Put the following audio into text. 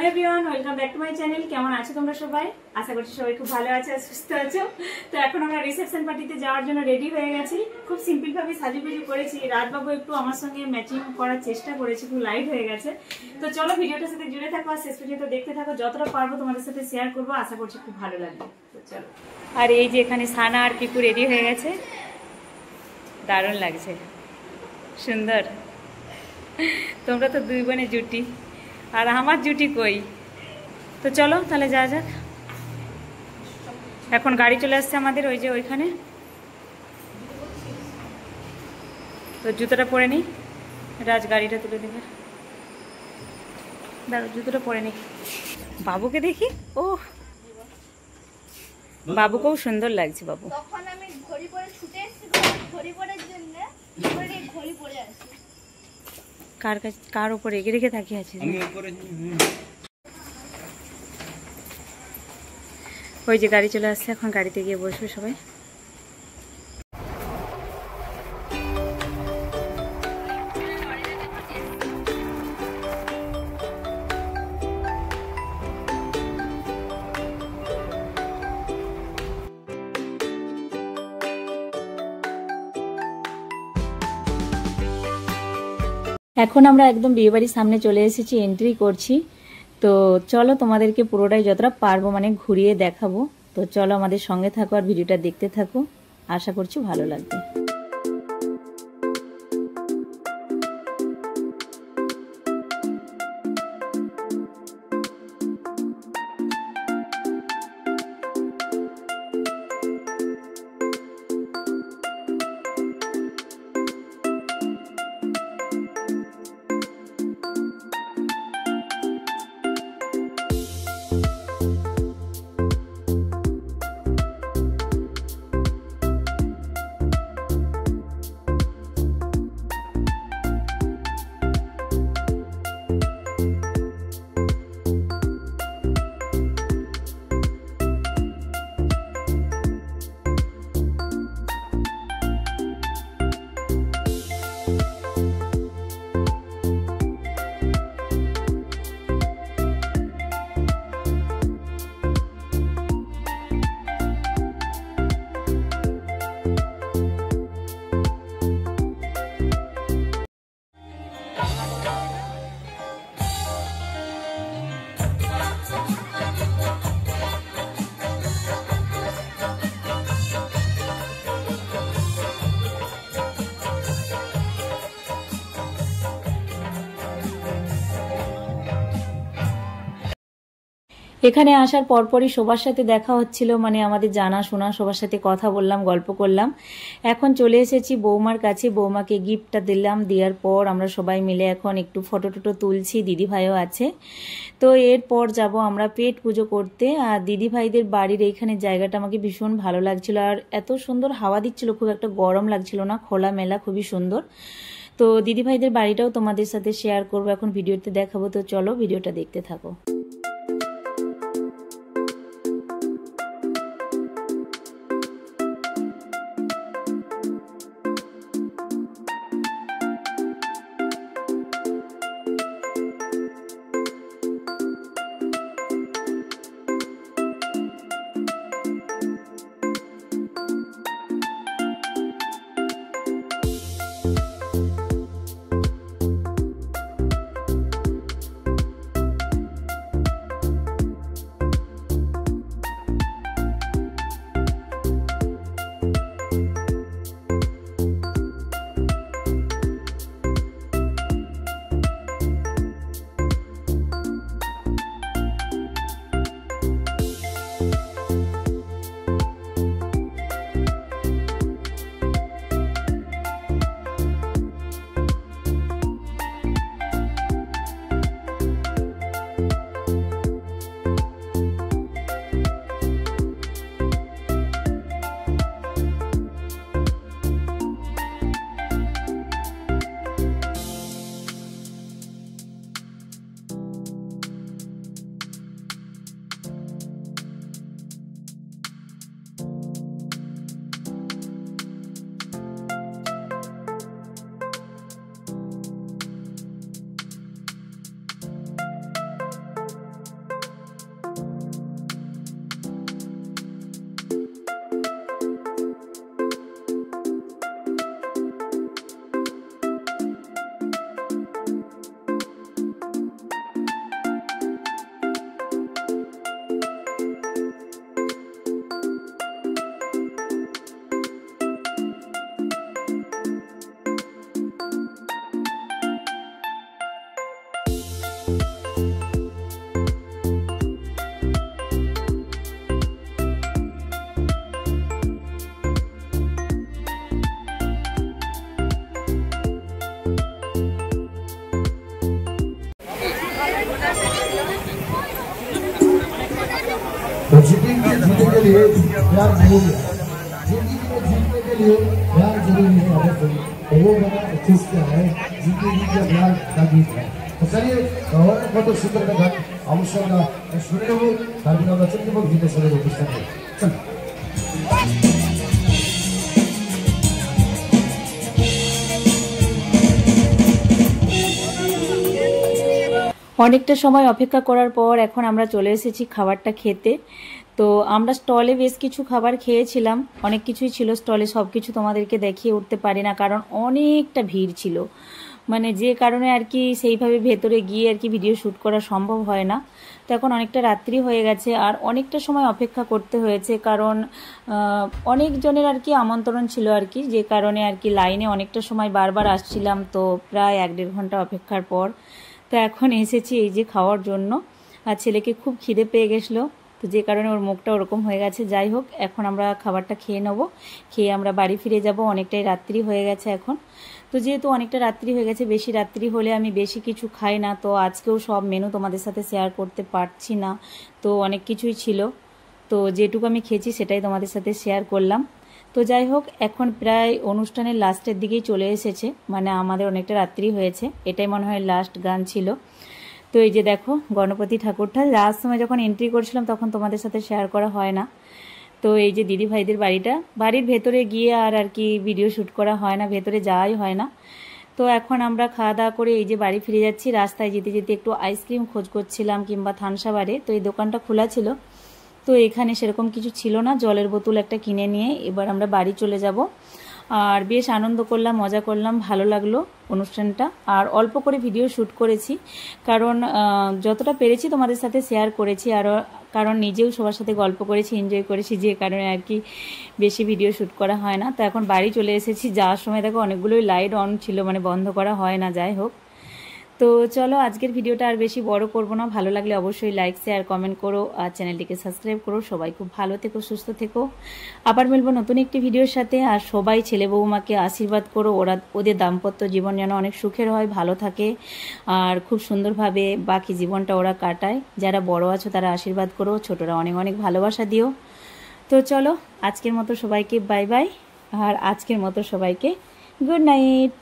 Hello everyone, welcome back to my channel. কেমন আছো তোমরা সবাই? আশা করছি সবাই খুব ভালো আছো আর সুস্থ আছো। তো এখন আমরা রিসেপশন পার্টিতে যাওয়ার জন্য রেডি হয়ে গেছি। খুব সিম্পল ভাবে সাজুগুজু করেছি। রাতবাবু একটু আমার সঙ্গে ম্যাচিং করার চেষ্টা করেছি, খুব লাইট হয়ে গেছে। তো চলো ভিডিওটার সাথে জুড়ে থাকো আর শেষ পর্যন্ত দেখতে থাকো। যতটা পারবো তোমাদের সাথে শেয়ার করবো, আশা করছি খুব ভালো লাগবে। তো চলো। আর এই যে এখানে সানা আর পিকু রেডি হয়ে গেছে, দারুণ লাগছে, সুন্দর। তোমরা তো দুই বোনে জুটি, আর আমার জুটি কই? তো চলো তাহলে যা যাক। এখন গাড়ি চলে আসছে আমাদের ওই যে ওইখানে। তো জুতোটা পরে নিই, রাজ গাড়িটা তুলে দেবে। দাঁড়ো, জুতোটা পরে নিই। বাবুকে দেখি, ও বাবুকেও সুন্দর লাগছে। বাবু তখন আমি ঘড়ি পরে ছুটে এসেছি, ঘড়ি পরার জন্য ঘড়ি পরে আসি। কার উপরে এগিয়ে রেখে তাকিয়ে আছিস? ওই যে গাড়ি চলে আসছে, এখন গাড়িতে গিয়ে বসবে সবাই। এখন আমরা একদম বিয়েবাড়ির সামনে চলে এসেছি, এন্ট্রি করছি। তো চলো তোমাদেরকে পুরোটাই যতটা পারবো মানে ঘুরিয়ে দেখাবো। তো চলো আমাদের সঙ্গে থাকো আর ভিডিওটা দেখতে থাকো, আশা করছি ভালো লাগবে। এখানে আসার পরপরই সবার সাথে দেখা হচ্ছিল, মানে আমাদের জানা শোনা সবার সাথে কথা বললাম, গল্প করলাম। এখন চলে এসেছি বৌমার কাছে, বৌমাকে গিফটটা দিলাম। দেওয়ার পর আমরা সবাই মিলে এখন একটু ফটো টটো তুলছি, দিদিভাইও আছে। তো এরপর যাব আমরা পেট পুজো করতে। আর দিদিভাইদের বাড়ির এইখানে জায়গাটা আমাকে ভীষণ ভালো লাগছিল, আর এত সুন্দর হাওয়া দিচ্ছিল, খুব একটা গরম লাগছিল না, খোলা মেলা, খুবই সুন্দর। তো দিদিভাইদের বাড়িটাও তোমাদের সাথে শেয়ার করবো, এখন ভিডিওতে দেখাবো। তো চলো ভিডিওটা দেখতে থাকো। लिए प्यार जरूरी है, जिंदगी में जीने के लिए प्यार जरूरी है अवश्य। तो वो गाना चूज किया है जिंदगी का प्यार का गीत है। तो चलिए और बहुत सुंदर गान अवश्य আমরা শুনে নেব, তারপরে আমরা চলে যাব গীতের সাথে অনুষ্ঠানে। চল অনেকটা সময় অপেক্ষা করার পর এখন আমরা চলে এসেছি খাবারটা খেতে। তো আমরা স্টলে বেশ কিছু খাবার খেয়েছিলাম, অনেক কিছুই ছিল স্টলে, সব কিছু তোমাদেরকে দেখিয়ে উঠতে পারি না কারণ অনেকটা ভিড় ছিল, মানে যে কারণে আর কি সেইভাবে ভেতরে গিয়ে আর কি ভিডিও শ্যুট করা সম্ভব হয় না। তো এখন অনেকটা রাত্রি হয়ে গেছে আর অনেকটা সময় অপেক্ষা করতে হয়েছে কারণ অনেকজনের আর কি আমন্ত্রণ ছিল আর কি, যে কারণে আর কি লাইনে অনেকটা সময় বারবার আসছিলাম। তো প্রায় 1-1.5 ঘন্টা অপেক্ষার পর তো এখন এসেছি এই যে খাওয়ার জন্য। আর ছেলেকে খুব খিদে পেয়ে গেছিলো, তো যে কারণে ওর মুখটা ওরকম হয়ে গেছে। যাই হোক, এখন আমরা খাবারটা খেয়ে নেব, খেয়ে আমরা বাড়ি ফিরে যাব, অনেকটাই রাত্রি হয়ে গেছে এখন। তো যেহেতু অনেকটা রাত্রি হয়ে গেছে, বেশি রাত্রি হলে আমি বেশি কিছু খাই না, তো আজকেও সব মেনু তোমাদের সাথে শেয়ার করতে পারছি না, তো অনেক কিছুই ছিল, তো যেটুকু আমি খেয়েছি সেটাই তোমাদের সাথে শেয়ার করলাম। তো যাই হোক, এখন প্রায় অনুষ্ঠানের লাস্টের দিকেই চলে এসেছে, মানে আমাদের অনেকটা রাত্রি হয়েছে, এটাই মনে হয় লাস্ট গান ছিল। তো এই যে দেখো গণপতি ঠাকুরটা লাস্ট সময় যখন এন্ট্রি করছিলাম তখন তোমাদের সাথে শেয়ার করা হয় না। তো এই যে দিদি ভাইদের বাড়িটা, বাড়ির ভেতরে গিয়ে আর কি ভিডিও শ্যুট করা হয় না, ভেতরে যাওয়াই হয় না। তো এখন আমরা খাওয়া দাওয়া করে এই যে বাড়ি ফিরে যাচ্ছি। রাস্তায় যেতে যেতে একটু আইসক্রিম খোঁজ করছিলাম কিংবা থানসাবারে, তো এই দোকানটা খোলা ছিল, তো এখানে সেরকম কিছু ছিল না, জলের বোতল একটা কিনে নিয়ে এবার আমরা বাড়ি চলে যাব। আর বেশ আনন্দ করলাম, মজা করলাম, ভালো লাগলো অনুষ্ঠানটা। আর অল্প করে ভিডিও শ্যুট করেছি কারণ যতটা পেরেছি তোমাদের সাথে শেয়ার করেছি, আর কারণ নিজেও সবার সাথে গল্প করেছি, এনজয় করেছি, যে কারণে আর কি বেশি ভিডিও শ্যুট করা হয় না। তো এখন বাড়ি চলে এসেছি, যাওয়ার সময় দেখো অনেকগুলোই লাইট অন ছিল, মানে বন্ধ করা হয় না। যাই হোক, তো চলো আজকের ভিডিওটা আর বেশি বড় করব না, ভালো লাগলে অবশ্যই লাইক শেয়ার কমেন্ট করো আর চ্যানেলটিকে সাবস্ক্রাইব করো। সবাই খুব ভালো থেকো, সুস্থ থেকো, আবার মিলবো নতুন একটি ভিডিওর সাথে। আর সবাই ছেলে বৌমাকে আশীর্বাদ করো, ওদের দাম্পত্য জীবন যেন অনেক সুখের হয়, ভালো থাকে আর খুব সুন্দরভাবে বাকি জীবনটা ওরা কাটায়। যারা বড় আছো তারা আশীর্বাদ করো, ছোটরা অনেক অনেক ভালোবাসা দিও। তো চলো আজকের মতো সবাইকে বাই বাই, আর আজকের মতো সবাইকে গুড নাইট।